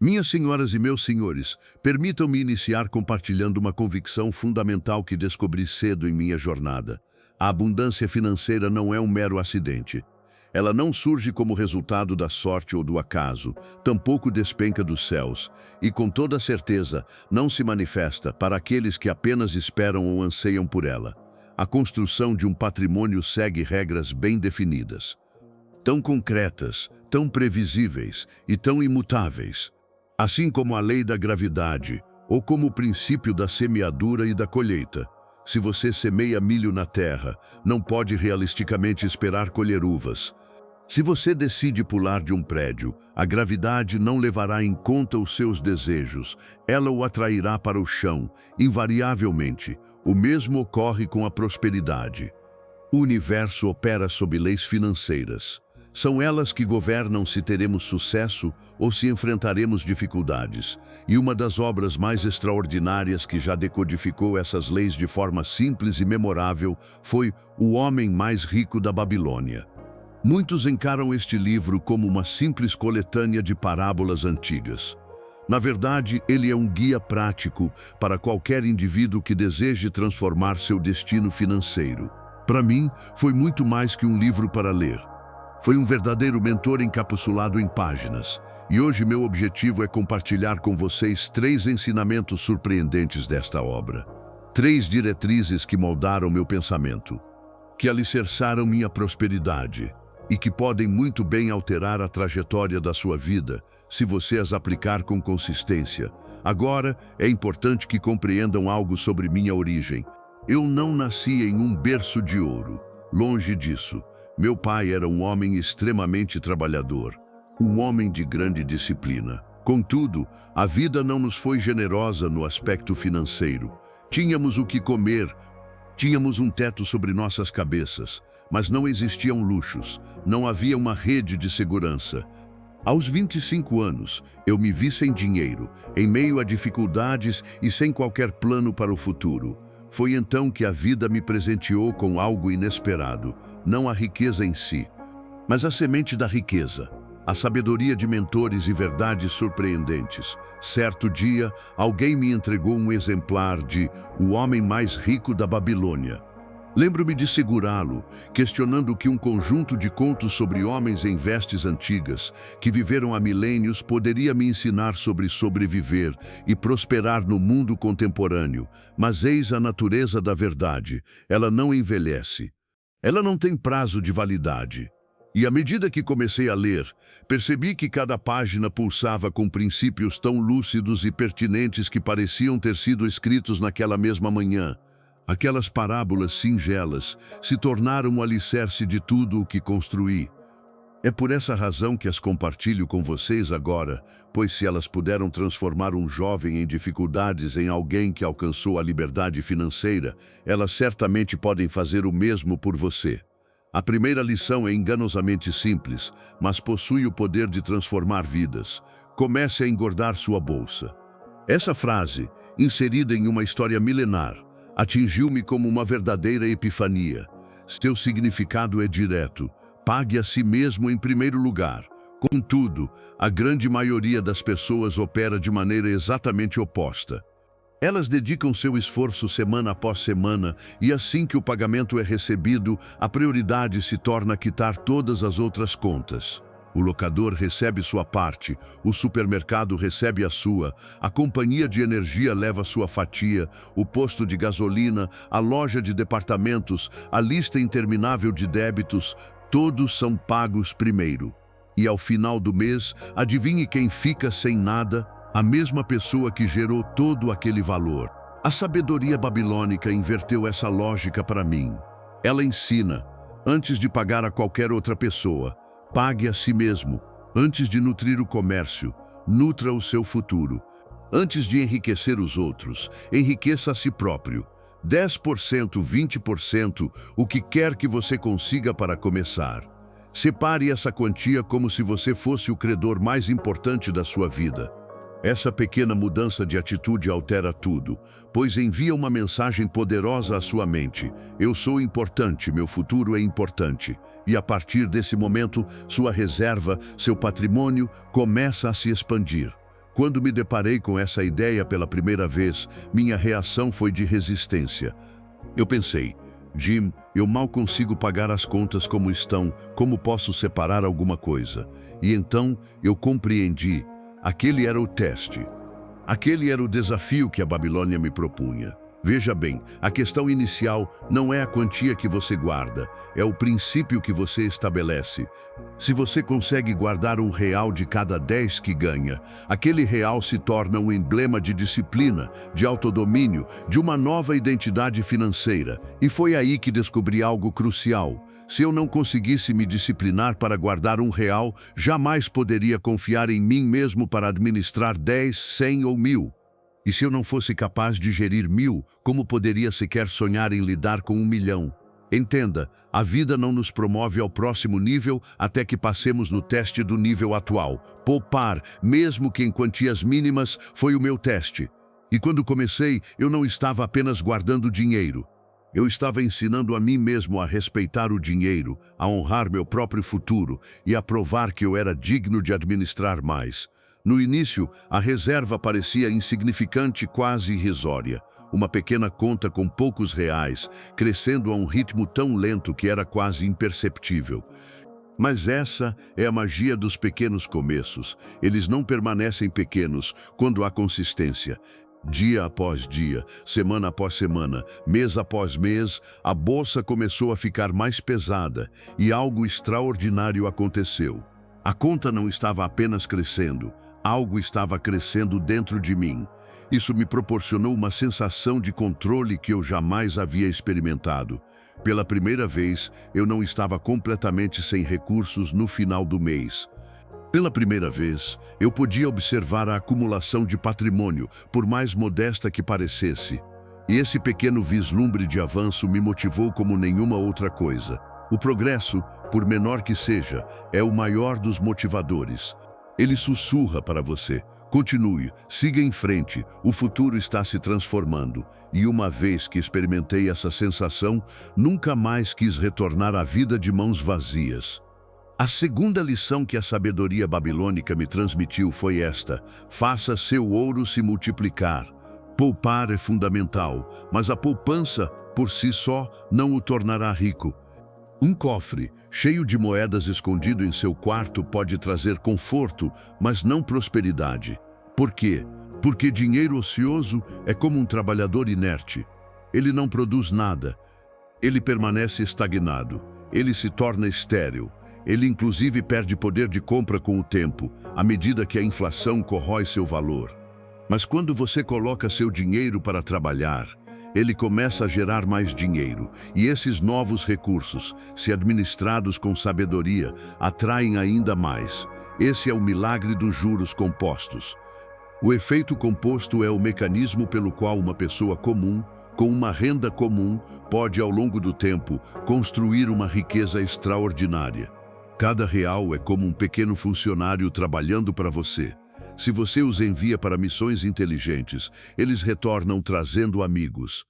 Minhas senhoras e meus senhores, permitam-me iniciar compartilhando uma convicção fundamental que descobri cedo em minha jornada. A abundância financeira não é um mero acidente. Ela não surge como resultado da sorte ou do acaso, tampouco despenca dos céus, e com toda certeza não se manifesta para aqueles que apenas esperam ou anseiam por ela. A construção de um patrimônio segue regras bem definidas, tão concretas, tão previsíveis e tão imutáveis, assim como a lei da gravidade, ou como o princípio da semeadura e da colheita. Se você semeia milho na terra, não pode realisticamente esperar colher uvas. Se você decide pular de um prédio, a gravidade não levará em conta os seus desejos, ela o atrairá para o chão, invariavelmente. O mesmo ocorre com a prosperidade. O universo opera sob leis financeiras. São elas que governam se teremos sucesso ou se enfrentaremos dificuldades. E uma das obras mais extraordinárias que já decodificou essas leis de forma simples e memorável foi O Homem Mais Rico da Babilônia. Muitos encaram este livro como uma simples coletânea de parábolas antigas. Na verdade, ele é um guia prático para qualquer indivíduo que deseje transformar seu destino financeiro. Para mim, foi muito mais que um livro para ler. Foi um verdadeiro mentor encapsulado em páginas. E hoje meu objetivo é compartilhar com vocês 3 ensinamentos surpreendentes desta obra. 3 diretrizes que moldaram meu pensamento, que alicerçaram minha prosperidade e que podem muito bem alterar a trajetória da sua vida se você as aplicar com consistência. Agora, é importante que compreendam algo sobre minha origem. Eu não nasci em um berço de ouro. Longe disso. Meu pai era um homem extremamente trabalhador, um homem de grande disciplina. Contudo, a vida não nos foi generosa no aspecto financeiro. Tínhamos o que comer, tínhamos um teto sobre nossas cabeças, mas não existiam luxos, não havia uma rede de segurança. Aos 25 anos, eu me vi sem dinheiro, em meio a dificuldades e sem qualquer plano para o futuro. Foi então que a vida me presenteou com algo inesperado, não a riqueza em si, mas a semente da riqueza, a sabedoria de mentores e verdades surpreendentes. Certo dia, alguém me entregou um exemplar de O Homem Mais Rico da Babilônia. Lembro-me de segurá-lo, questionando que um conjunto de contos sobre homens em vestes antigas, que viveram há milênios, poderia me ensinar sobre sobreviver e prosperar no mundo contemporâneo. Mas eis a natureza da verdade: ela não envelhece. Ela não tem prazo de validade. E à medida que comecei a ler, percebi que cada página pulsava com princípios tão lúcidos e pertinentes que pareciam ter sido escritos naquela mesma manhã. Aquelas parábolas singelas se tornaram o alicerce de tudo o que construí. É por essa razão que as compartilho com vocês agora, pois se elas puderam transformar um jovem em dificuldades em alguém que alcançou a liberdade financeira, elas certamente podem fazer o mesmo por você. A primeira lição é enganosamente simples, mas possui o poder de transformar vidas. Comece a engordar sua bolsa. Essa frase, inserida em uma história milenar, atingiu-me como uma verdadeira epifania. Seu significado é direto: pague a si mesmo em primeiro lugar. Contudo, a grande maioria das pessoas opera de maneira exatamente oposta. Elas dedicam seu esforço semana após semana e assim que o pagamento é recebido, a prioridade se torna quitar todas as outras contas. O locador recebe sua parte, o supermercado recebe a sua, a companhia de energia leva sua fatia, o posto de gasolina, a loja de departamentos, a lista interminável de débitos, todos são pagos primeiro. E ao final do mês, adivinhe quem fica sem nada? A mesma pessoa que gerou todo aquele valor. A sabedoria babilônica inverteu essa lógica para mim. Ela ensina, antes de pagar a qualquer outra pessoa, pague a si mesmo. Antes de nutrir o comércio, nutra o seu futuro. Antes de enriquecer os outros, enriqueça a si próprio. 10%, 20%, o que quer que você consiga para começar. Separe essa quantia como se você fosse o credor mais importante da sua vida. Essa pequena mudança de atitude altera tudo, pois envia uma mensagem poderosa à sua mente. Eu sou importante, meu futuro é importante. E a partir desse momento, sua reserva, seu patrimônio, começa a se expandir. Quando me deparei com essa ideia pela primeira vez, minha reação foi de resistência. Eu pensei, Jim, eu mal consigo pagar as contas como estão, como posso separar alguma coisa? E então eu compreendi, aquele era o teste. Aquele era o desafio que a Babilônia me propunha. Veja bem, a questão inicial não é a quantia que você guarda, é o princípio que você estabelece. Se você consegue guardar R$1 de cada 10 que ganha, aquele R$1 se torna um emblema de disciplina, de autodomínio, de uma nova identidade financeira. E foi aí que descobri algo crucial. Se eu não conseguisse me disciplinar para guardar R$1, jamais poderia confiar em mim mesmo para administrar 10, 100 ou 1000. E se eu não fosse capaz de gerir 1000, como poderia sequer sonhar em lidar com 1.000.000? Entenda, a vida não nos promove ao próximo nível até que passemos no teste do nível atual. Poupar, mesmo que em quantias mínimas, foi o meu teste. E quando comecei, eu não estava apenas guardando dinheiro. Eu estava ensinando a mim mesmo a respeitar o dinheiro, a honrar meu próprio futuro e a provar que eu era digno de administrar mais. No início, a reserva parecia insignificante, quase irrisória. Uma pequena conta com poucos reais, crescendo a um ritmo tão lento que era quase imperceptível. Mas essa é a magia dos pequenos começos. Eles não permanecem pequenos quando há consistência. Dia após dia, semana após semana, mês após mês, a bolsa começou a ficar mais pesada e algo extraordinário aconteceu. A conta não estava apenas crescendo, algo estava crescendo dentro de mim. Isso me proporcionou uma sensação de controle que eu jamais havia experimentado. Pela primeira vez, eu não estava completamente sem recursos no final do mês. Pela primeira vez, eu podia observar a acumulação de patrimônio, por mais modesta que parecesse. E esse pequeno vislumbre de avanço me motivou como nenhuma outra coisa. O progresso, por menor que seja, é o maior dos motivadores. Ele sussurra para você, continue, siga em frente, o futuro está se transformando. E uma vez que experimentei essa sensação, nunca mais quis retornar à vida de mãos vazias. A segunda lição que a sabedoria babilônica me transmitiu foi esta: faça seu ouro se multiplicar. Poupar é fundamental, mas a poupança, por si só, não o tornará rico. Um cofre cheio de moedas escondido em seu quarto pode trazer conforto, mas não prosperidade. Por quê? Porque dinheiro ocioso é como um trabalhador inerte. Ele não produz nada. Ele permanece estagnado. Ele se torna estéril. Ele inclusive perde poder de compra com o tempo, à medida que a inflação corrói seu valor. Mas quando você coloca seu dinheiro para trabalhar, ele começa a gerar mais dinheiro, e esses novos recursos, se administrados com sabedoria, atraem ainda mais. Esse é o milagre dos juros compostos. O efeito composto é o mecanismo pelo qual uma pessoa comum, com uma renda comum, pode, ao longo do tempo, construir uma riqueza extraordinária. Cada real é como um pequeno funcionário trabalhando para você. Se você os envia para missões inteligentes, eles retornam trazendo amigos.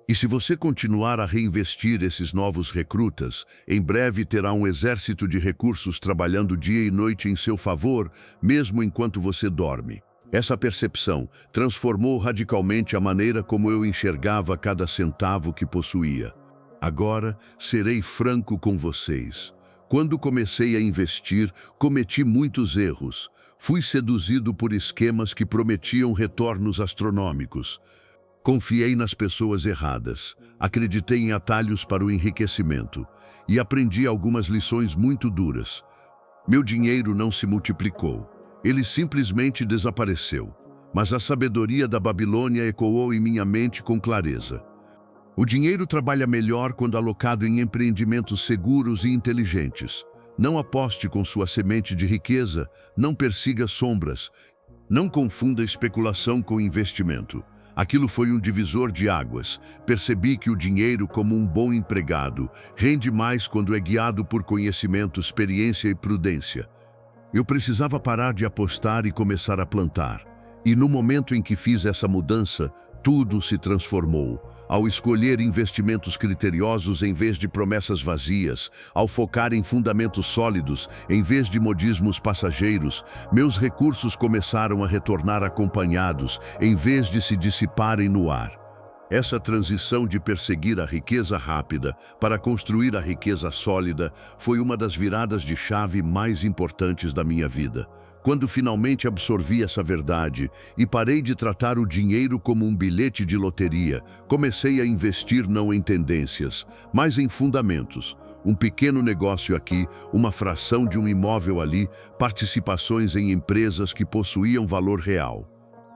E se você continuar a reinvestir esses novos recrutas, em breve terá um exército de recursos trabalhando dia e noite em seu favor, mesmo enquanto você dorme. Essa percepção transformou radicalmente a maneira como eu enxergava cada centavo que possuía. Agora, serei franco com vocês. Quando comecei a investir, cometi muitos erros. Fui seduzido por esquemas que prometiam retornos astronômicos. Confiei nas pessoas erradas, acreditei em atalhos para o enriquecimento e aprendi algumas lições muito duras. Meu dinheiro não se multiplicou, ele simplesmente desapareceu. Mas a sabedoria da Babilônia ecoou em minha mente com clareza. O dinheiro trabalha melhor quando alocado em empreendimentos seguros e inteligentes. Não aposte com sua semente de riqueza, não persiga sombras, não confunda especulação com investimento. Aquilo foi um divisor de águas. Percebi que o dinheiro, como um bom empregado, rende mais quando é guiado por conhecimento, experiência e prudência. Eu precisava parar de apostar e começar a plantar. E no momento em que fiz essa mudança, Tudo se transformou. Ao escolher investimentos criteriosos em vez de promessas vazias, ao focar em fundamentos sólidos em vez de modismos passageiros, meus recursos começaram a retornar acompanhados em vez de se dissiparem no ar. Essa transição de perseguir a riqueza rápida para construir a riqueza sólida foi uma das viradas de chave mais importantes da minha vida. Quando finalmente absorvi essa verdade e parei de tratar o dinheiro como um bilhete de loteria, comecei a investir não em tendências, mas em fundamentos. Um pequeno negócio aqui, uma fração de um imóvel ali, participações em empresas que possuíam valor real.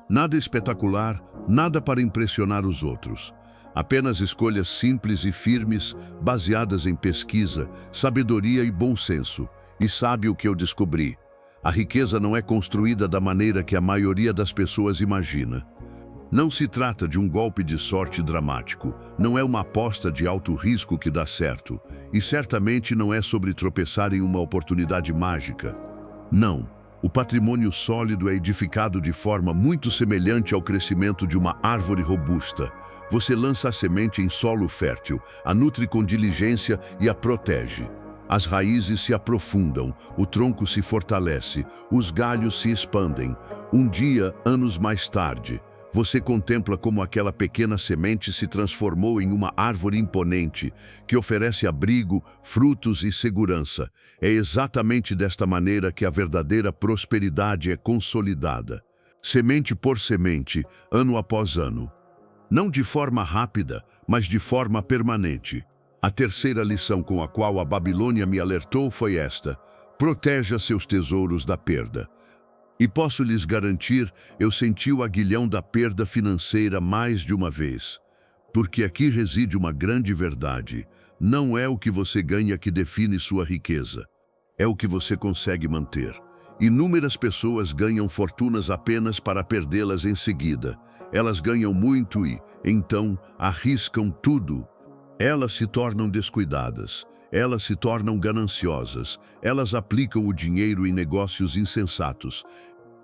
Nada espetacular, nada para impressionar os outros. Apenas escolhas simples e firmes, baseadas em pesquisa, sabedoria e bom senso. E sabe o que eu descobri? A riqueza não é construída da maneira que a maioria das pessoas imagina. Não se trata de um golpe de sorte dramático, não é uma aposta de alto risco que dá certo, e certamente não é sobre tropeçar em uma oportunidade mágica. Não, o patrimônio sólido é edificado de forma muito semelhante ao crescimento de uma árvore robusta. Você lança a semente em solo fértil, a nutre com diligência e a protege. As raízes se aprofundam, o tronco se fortalece, os galhos se expandem. Um dia, anos mais tarde, você contempla como aquela pequena semente se transformou em uma árvore imponente, que oferece abrigo, frutos e segurança. É exatamente desta maneira que a verdadeira prosperidade é consolidada. Semente por semente, ano após ano. Não de forma rápida, mas de forma permanente. A terceira lição com a qual a Babilônia me alertou foi esta: proteja seus tesouros da perda. E posso lhes garantir, eu senti o aguilhão da perda financeira mais de uma vez. Porque aqui reside uma grande verdade. Não é o que você ganha que define sua riqueza. É o que você consegue manter. Inúmeras pessoas ganham fortunas apenas para perdê-las em seguida. Elas ganham muito e, então, arriscam tudo. Elas se tornam descuidadas, elas se tornam gananciosas, elas aplicam o dinheiro em negócios insensatos,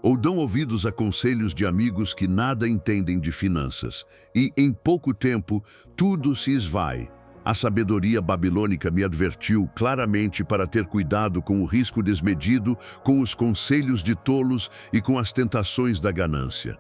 ou dão ouvidos a conselhos de amigos que nada entendem de finanças, e, em pouco tempo, tudo se esvai. A sabedoria babilônica me advertiu claramente para ter cuidado com o risco desmedido, com os conselhos de tolos e com as tentações da ganância.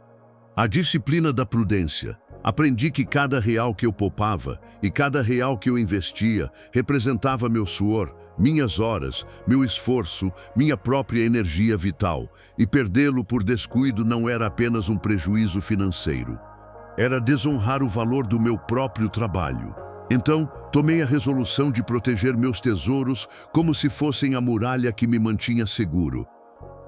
A disciplina da prudência. Aprendi que cada real que eu poupava e cada real que eu investia representava meu suor, minhas horas, meu esforço, minha própria energia vital, e perdê-lo por descuido não era apenas um prejuízo financeiro. Era desonrar o valor do meu próprio trabalho. Então, tomei a resolução de proteger meus tesouros como se fossem a muralha que me mantinha seguro.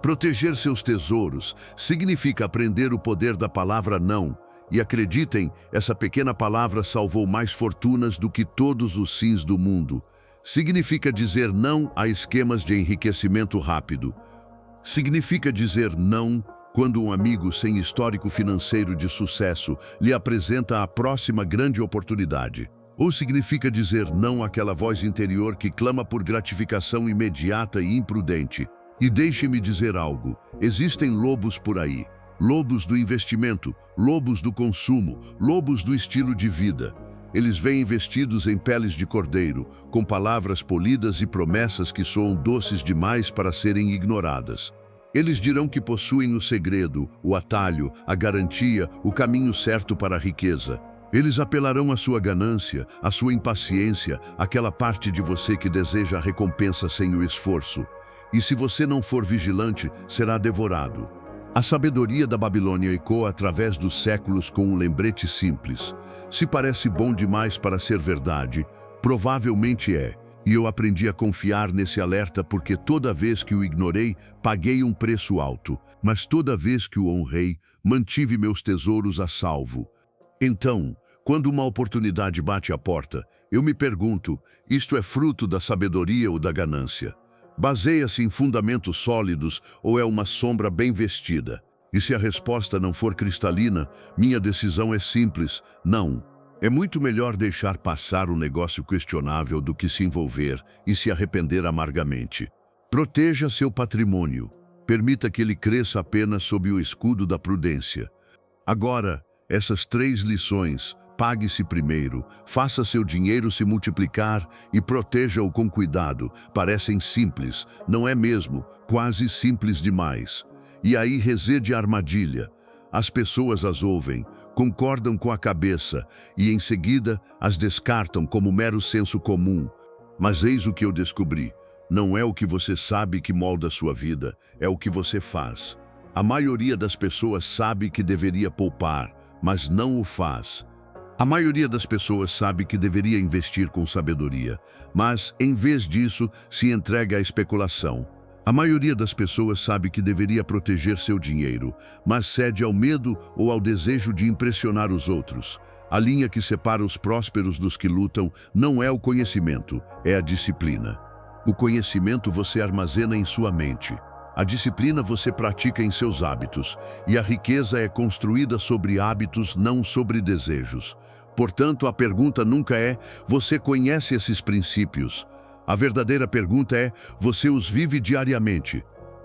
Proteger seus tesouros significa aprender o poder da palavra não. E acreditem, essa pequena palavra salvou mais fortunas do que todos os sims do mundo. Significa dizer não a esquemas de enriquecimento rápido. Significa dizer não quando um amigo sem histórico financeiro de sucesso lhe apresenta a próxima grande oportunidade. Ou significa dizer não àquela voz interior que clama por gratificação imediata e imprudente. E deixe-me dizer algo, existem lobos por aí. Lobos do investimento, lobos do consumo, lobos do estilo de vida. Eles vêm vestidos em peles de cordeiro, com palavras polidas e promessas que soam doces demais para serem ignoradas. Eles dirão que possuem o segredo, o atalho, a garantia, o caminho certo para a riqueza. Eles apelarão à sua ganância, à sua impaciência, àquela parte de você que deseja a recompensa sem o esforço. E se você não for vigilante, será devorado. A sabedoria da Babilônia ecoa através dos séculos com um lembrete simples. Se parece bom demais para ser verdade, provavelmente é. E eu aprendi a confiar nesse alerta porque toda vez que o ignorei, paguei um preço alto. Mas toda vez que o honrei, mantive meus tesouros a salvo. Então, quando uma oportunidade bate à porta, eu me pergunto, isto é fruto da sabedoria ou da ganância? Baseia-se em fundamentos sólidos ou é uma sombra bem vestida? E se a resposta não for cristalina, minha decisão é simples, não. É muito melhor deixar passar um negócio questionável do que se envolver e se arrepender amargamente. Proteja seu patrimônio. Permita que ele cresça apenas sob o escudo da prudência. Agora, Essas 3 lições: pague-se primeiro, faça seu dinheiro se multiplicar e proteja-o com cuidado, parecem simples, não é mesmo? Quase simples demais. E aí reside a armadilha. As pessoas as ouvem, concordam com a cabeça e em seguida as descartam como mero senso comum. Mas eis o que eu descobri: não é o que você sabe que molda a sua vida, é o que você faz. A maioria das pessoas sabe que deveria poupar, mas não o faz. A maioria das pessoas sabe que deveria investir com sabedoria, mas, em vez disso, se entrega à especulação. A maioria das pessoas sabe que deveria proteger seu dinheiro, mas cede ao medo ou ao desejo de impressionar os outros. A linha que separa os prósperos dos que lutam não é o conhecimento, é a disciplina. O conhecimento você armazena em sua mente. A disciplina você pratica em seus hábitos, e a riqueza é construída sobre hábitos, não sobre desejos. Portanto, a pergunta nunca é: você conhece esses princípios? A verdadeira pergunta é: você os vive diariamente?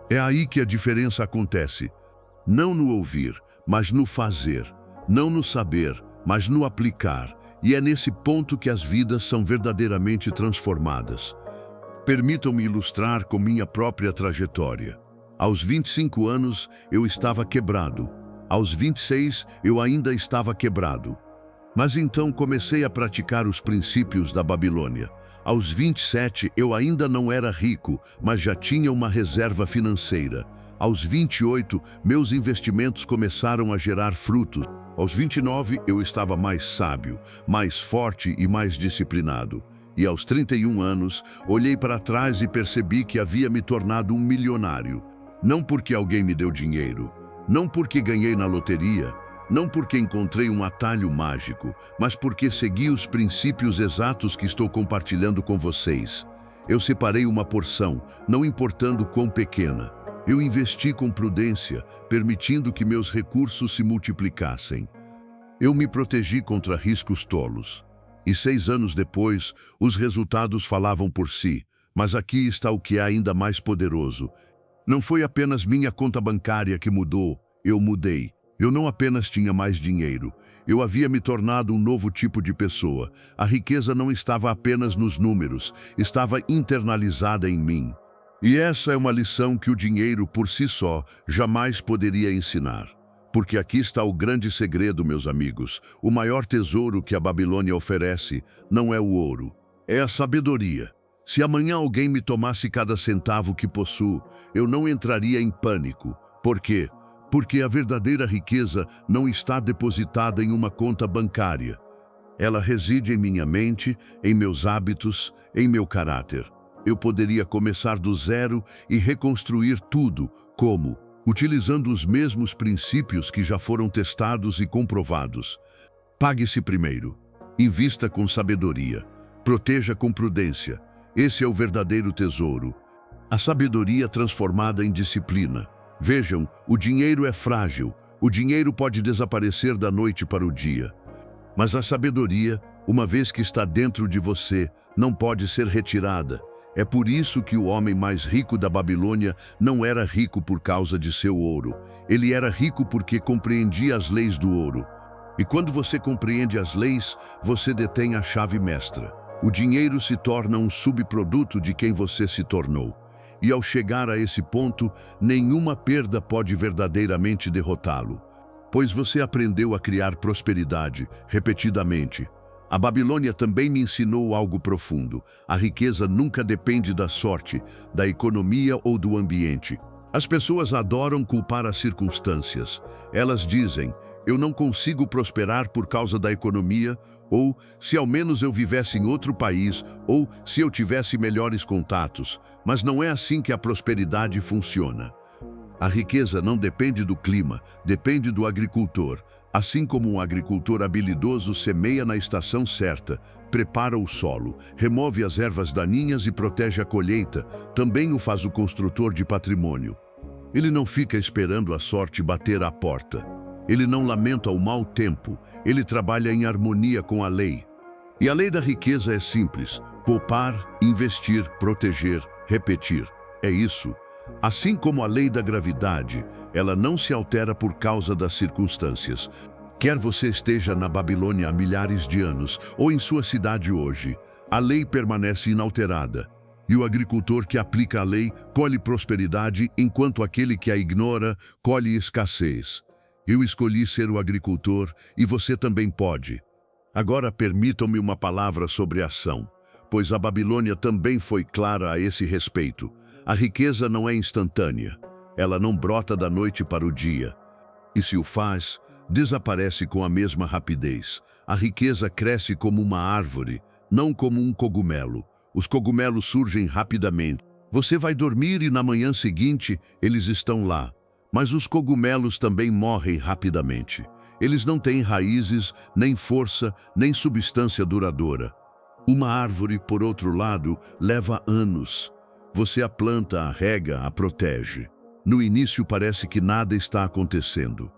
É aí que a diferença acontece. Não no ouvir, mas no fazer. Não no saber, mas no aplicar. E é nesse ponto que as vidas são verdadeiramente transformadas. Permitam-me ilustrar com minha própria trajetória. Aos 25 anos, eu estava quebrado. Aos 26, eu ainda estava quebrado. Mas então comecei a praticar os princípios da Babilônia. Aos 27, eu ainda não era rico, mas já tinha uma reserva financeira. Aos 28, meus investimentos começaram a gerar frutos. Aos 29, eu estava mais sábio, mais forte e mais disciplinado. E aos 31 anos, olhei para trás e percebi que havia me tornado um milionário. Não porque alguém me deu dinheiro, não porque ganhei na loteria, não porque encontrei um atalho mágico, mas porque segui os princípios exatos que estou compartilhando com vocês. Eu separei uma porção, não importando quão pequena. Eu investi com prudência, permitindo que meus recursos se multiplicassem. Eu me protegi contra riscos tolos. E 6 anos depois, os resultados falavam por si. Mas aqui está o que é ainda mais poderoso. Não foi apenas minha conta bancária que mudou, eu mudei. Eu não apenas tinha mais dinheiro, eu havia me tornado um novo tipo de pessoa. A riqueza não estava apenas nos números, estava internalizada em mim. E essa é uma lição que o dinheiro por si só jamais poderia ensinar. Porque aqui está o grande segredo, meus amigos. O maior tesouro que a Babilônia oferece não é o ouro, é a sabedoria. Se amanhã alguém me tomasse cada centavo que possuo, eu não entraria em pânico. Por quê? Porque a verdadeira riqueza não está depositada em uma conta bancária. Ela reside em minha mente, em meus hábitos, em meu caráter. Eu poderia começar do zero e reconstruir tudo, como? Utilizando os mesmos princípios que já foram testados e comprovados. Pague-se primeiro. Invista com sabedoria. Proteja com prudência. Esse é o verdadeiro tesouro. A sabedoria transformada em disciplina. Vejam, o dinheiro é frágil. O dinheiro pode desaparecer da noite para o dia. Mas a sabedoria, uma vez que está dentro de você, não pode ser retirada. É por isso que o homem mais rico da Babilônia não era rico por causa de seu ouro. Ele era rico porque compreendia as leis do ouro. E quando você compreende as leis, você detém a chave mestra. O dinheiro se torna um subproduto de quem você se tornou. E ao chegar a esse ponto, nenhuma perda pode verdadeiramente derrotá-lo. Pois você aprendeu a criar prosperidade repetidamente. A Babilônia também me ensinou algo profundo. A riqueza nunca depende da sorte, da economia ou do ambiente. As pessoas adoram culpar as circunstâncias. Elas dizem: eu não consigo prosperar por causa da economia, ou se ao menos eu vivesse em outro país, ou se eu tivesse melhores contatos. Mas não é assim que a prosperidade funciona. A riqueza não depende do clima, depende do agricultor. Assim como um agricultor habilidoso semeia na estação certa, prepara o solo, remove as ervas daninhas e protege a colheita, também o faz o construtor de patrimônio. Ele não fica esperando a sorte bater à porta. Ele não lamenta o mau tempo, ele trabalha em harmonia com a lei. E a lei da riqueza é simples: poupar, investir, proteger, repetir. É isso. Assim como a lei da gravidade, ela não se altera por causa das circunstâncias. Quer você esteja na Babilônia há milhares de anos ou em sua cidade hoje, a lei permanece inalterada. E o agricultor que aplica a lei colhe prosperidade, enquanto aquele que a ignora colhe escassez. Eu escolhi ser o agricultor e você também pode. Agora permitam-me uma palavra sobre ação, pois a Babilônia também foi clara a esse respeito. A riqueza não é instantânea. Ela não brota da noite para o dia. E se o faz, desaparece com a mesma rapidez. A riqueza cresce como uma árvore, não como um cogumelo. Os cogumelos surgem rapidamente. Você vai dormir e na manhã seguinte eles estão lá. Mas os cogumelos também morrem rapidamente. Eles não têm raízes, nem força, nem substância duradoura. Uma árvore, por outro lado, leva anos. Você a planta, a rega, a protege. No início parece que nada está acontecendo.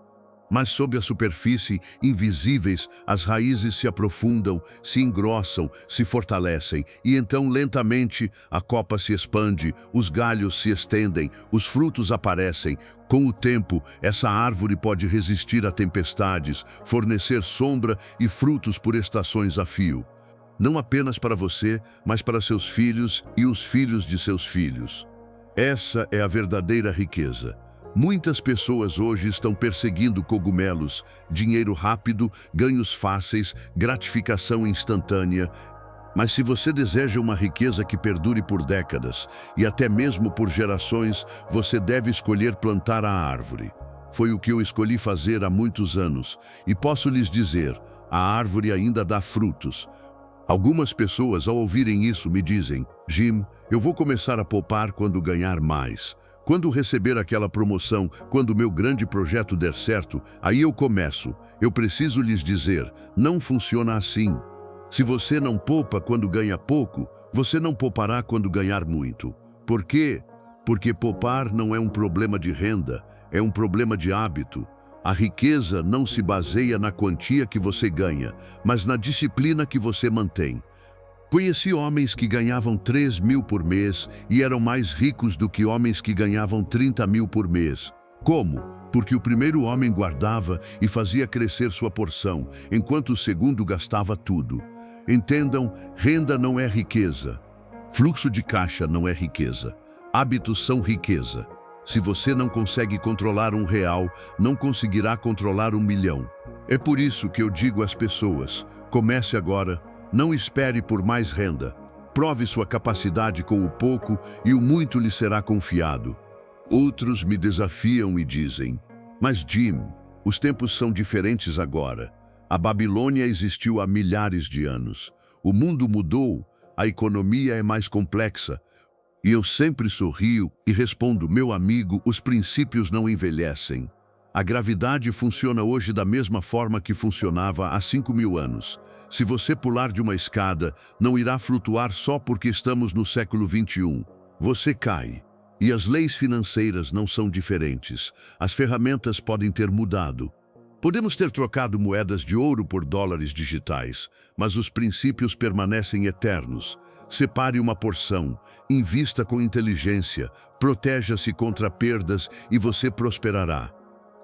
Mas sob a superfície, invisíveis, as raízes se aprofundam, se engrossam, se fortalecem, e então lentamente a copa se expande, os galhos se estendem, os frutos aparecem. Com o tempo, essa árvore pode resistir a tempestades, fornecer sombra e frutos por estações a fio. Não apenas para você, mas para seus filhos e os filhos de seus filhos. Essa é a verdadeira riqueza. Muitas pessoas hoje estão perseguindo cogumelos, dinheiro rápido, ganhos fáceis, gratificação instantânea. Mas se você deseja uma riqueza que perdure por décadas e até mesmo por gerações, você deve escolher plantar a árvore. Foi o que eu escolhi fazer há muitos anos, e posso lhes dizer, a árvore ainda dá frutos. Algumas pessoas, ao ouvirem isso, me dizem, Jim, eu vou começar a poupar quando ganhar mais. Quando receber aquela promoção, quando meu grande projeto der certo, aí eu começo. Eu preciso lhes dizer, não funciona assim. Se você não poupa quando ganha pouco, você não poupará quando ganhar muito. Por quê? Porque poupar não é um problema de renda, é um problema de hábito. A riqueza não se baseia na quantia que você ganha, mas na disciplina que você mantém. Conheci homens que ganhavam 3 mil por mês e eram mais ricos do que homens que ganhavam 30 mil por mês. Como? Porque o primeiro homem guardava e fazia crescer sua porção, enquanto o segundo gastava tudo. Entendam, renda não é riqueza. Fluxo de caixa não é riqueza. Hábitos são riqueza. Se você não consegue controlar R$1, não conseguirá controlar 1 milhão. É por isso que eu digo às pessoas, comece agora. Não espere por mais renda. Prove sua capacidade com o pouco e o muito lhe será confiado. Outros me desafiam e dizem, mas Jim, os tempos são diferentes agora. A Babilônia existiu há milhares de anos. O mundo mudou, a economia é mais complexa. E eu sempre sorrio e respondo, meu amigo, os princípios não envelhecem. A gravidade funciona hoje da mesma forma que funcionava há 5.000 anos. Se você pular de uma escada, não irá flutuar só porque estamos no século XXI. Você cai. E as leis financeiras não são diferentes. As ferramentas podem ter mudado. Podemos ter trocado moedas de ouro por dólares digitais, mas os princípios permanecem eternos. Separe uma porção, invista com inteligência, proteja-se contra perdas e você prosperará.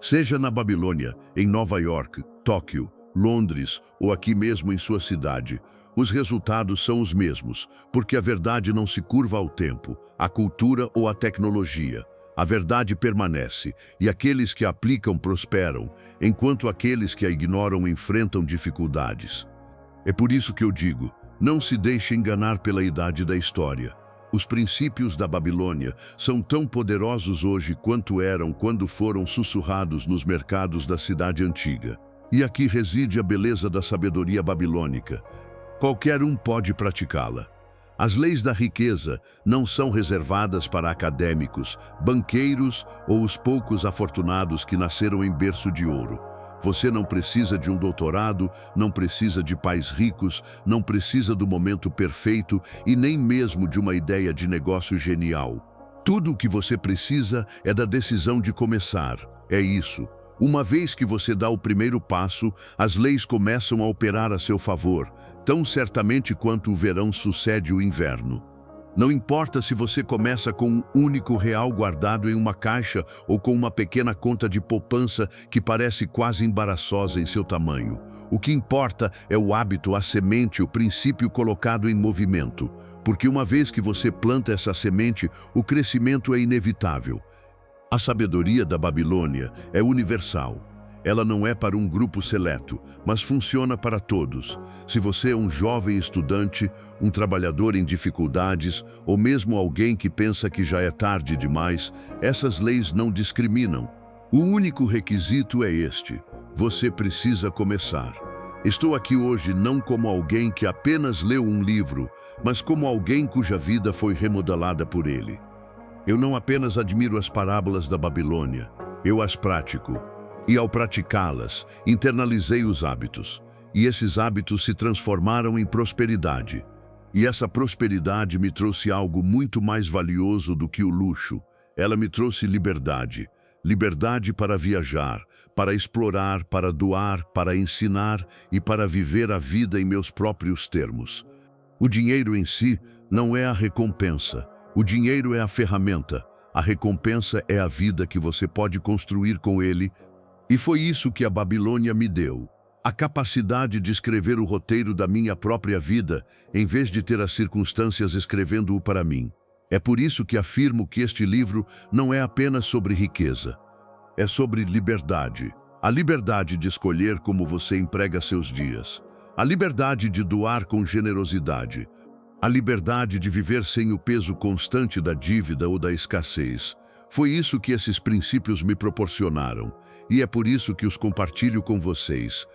Seja na Babilônia, em Nova York, Tóquio, Londres ou aqui mesmo em sua cidade, os resultados são os mesmos, porque a verdade não se curva ao tempo, à cultura ou à tecnologia. A verdade permanece, e aqueles que a aplicam prosperam, enquanto aqueles que a ignoram enfrentam dificuldades. É por isso que eu digo, não se deixe enganar pela idade da história. Os princípios da Babilônia são tão poderosos hoje quanto eram quando foram sussurrados nos mercados da cidade antiga. E aqui reside a beleza da sabedoria babilônica. Qualquer um pode praticá-la. As leis da riqueza não são reservadas para acadêmicos, banqueiros ou os poucos afortunados que nasceram em berço de ouro. Você não precisa de um doutorado, não precisa de pais ricos, não precisa do momento perfeito e nem mesmo de uma ideia de negócio genial. Tudo o que você precisa é da decisão de começar. É isso. Uma vez que você dá o primeiro passo, as leis começam a operar a seu favor, tão certamente quanto o verão sucede o inverno. Não importa se você começa com um único real guardado em uma caixa ou com uma pequena conta de poupança que parece quase embaraçosa em seu tamanho. O que importa é o hábito, a semente, o princípio colocado em movimento. Porque uma vez que você planta essa semente, o crescimento é inevitável. A sabedoria da Babilônia é universal. Ela não é para um grupo seleto, mas funciona para todos. Se você é um jovem estudante, um trabalhador em dificuldades, ou mesmo alguém que pensa que já é tarde demais, essas leis não discriminam. O único requisito é este: você precisa começar. Estou aqui hoje não como alguém que apenas leu um livro, mas como alguém cuja vida foi remodelada por ele. Eu não apenas admiro as parábolas da Babilônia, eu as pratico. E ao praticá-las, internalizei os hábitos. E esses hábitos se transformaram em prosperidade. E essa prosperidade me trouxe algo muito mais valioso do que o luxo. Ela me trouxe liberdade. Liberdade para viajar, para explorar, para doar, para ensinar e para viver a vida em meus próprios termos. O dinheiro em si não é a recompensa. O dinheiro é a ferramenta. A recompensa é a vida que você pode construir com ele. E foi isso que a Babilônia me deu. A capacidade de escrever o roteiro da minha própria vida, em vez de ter as circunstâncias escrevendo-o para mim. É por isso que afirmo que este livro não é apenas sobre riqueza. É sobre liberdade. A liberdade de escolher como você emprega seus dias. A liberdade de doar com generosidade. A liberdade de viver sem o peso constante da dívida ou da escassez. Foi isso que esses princípios me proporcionaram. E é por isso que os compartilho com vocês.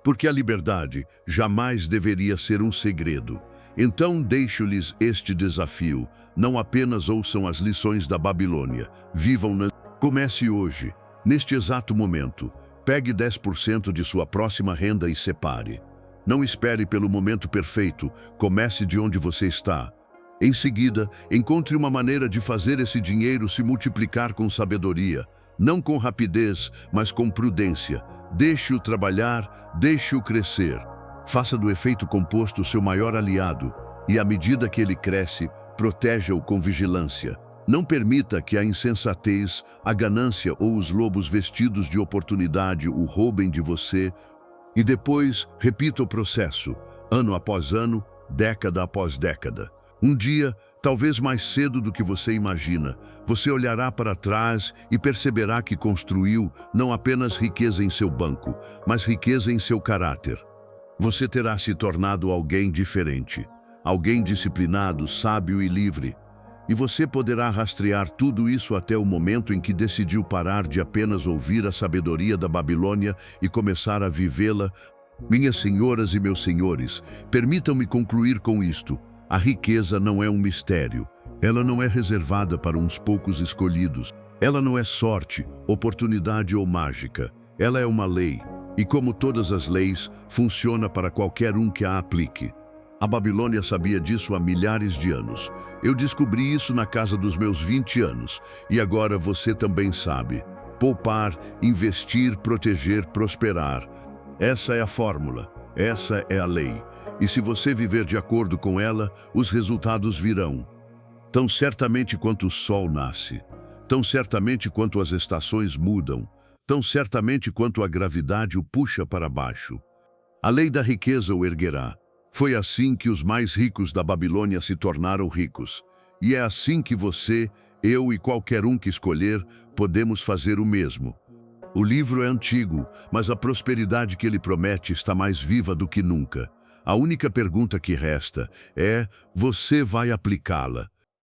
Porque a liberdade jamais deveria ser um segredo. Então deixo-lhes este desafio. Não apenas ouçam as lições da Babilônia. Vivam-nas. Comece hoje, neste exato momento. Pegue 10% de sua próxima renda e separe. Não espere pelo momento perfeito. Comece de onde você está. Em seguida, encontre uma maneira de fazer esse dinheiro se multiplicar com sabedoria. Não com rapidez, mas com prudência. Deixe-o trabalhar, deixe-o crescer. Faça do efeito composto seu maior aliado e, à medida que ele cresce, proteja-o com vigilância. Não permita que a insensatez, a ganância ou os lobos vestidos de oportunidade o roubem de você. E depois, repita o processo, ano após ano, década após década. Um dia, talvez mais cedo do que você imagina, você olhará para trás e perceberá que construiu não apenas riqueza em seu banco, mas riqueza em seu caráter. Você terá se tornado alguém diferente, alguém disciplinado, sábio e livre. E você poderá rastrear tudo isso até o momento em que decidiu parar de apenas ouvir a sabedoria da Babilônia e começar a vivê-la. Minhas senhoras e meus senhores, permitam-me concluir com isto. A riqueza não é um mistério. Ela não é reservada para uns poucos escolhidos. Ela não é sorte, oportunidade ou mágica. Ela é uma lei. E como todas as leis, funciona para qualquer um que a aplique. A Babilônia sabia disso há milhares de anos. Eu descobri isso na casa dos meus 20 anos. E agora você também sabe. Poupar, investir, proteger, prosperar. Essa é a fórmula. Essa é a lei. E se você viver de acordo com ela, os resultados virão. Tão certamente quanto o sol nasce, tão certamente quanto as estações mudam, tão certamente quanto a gravidade o puxa para baixo. A lei da riqueza o erguerá. Foi assim que os mais ricos da Babilônia se tornaram ricos. E é assim que você, eu e qualquer um que escolher, podemos fazer o mesmo. O livro é antigo, mas a prosperidade que ele promete está mais viva do que nunca. A única pergunta que resta é: você vai aplicá-la?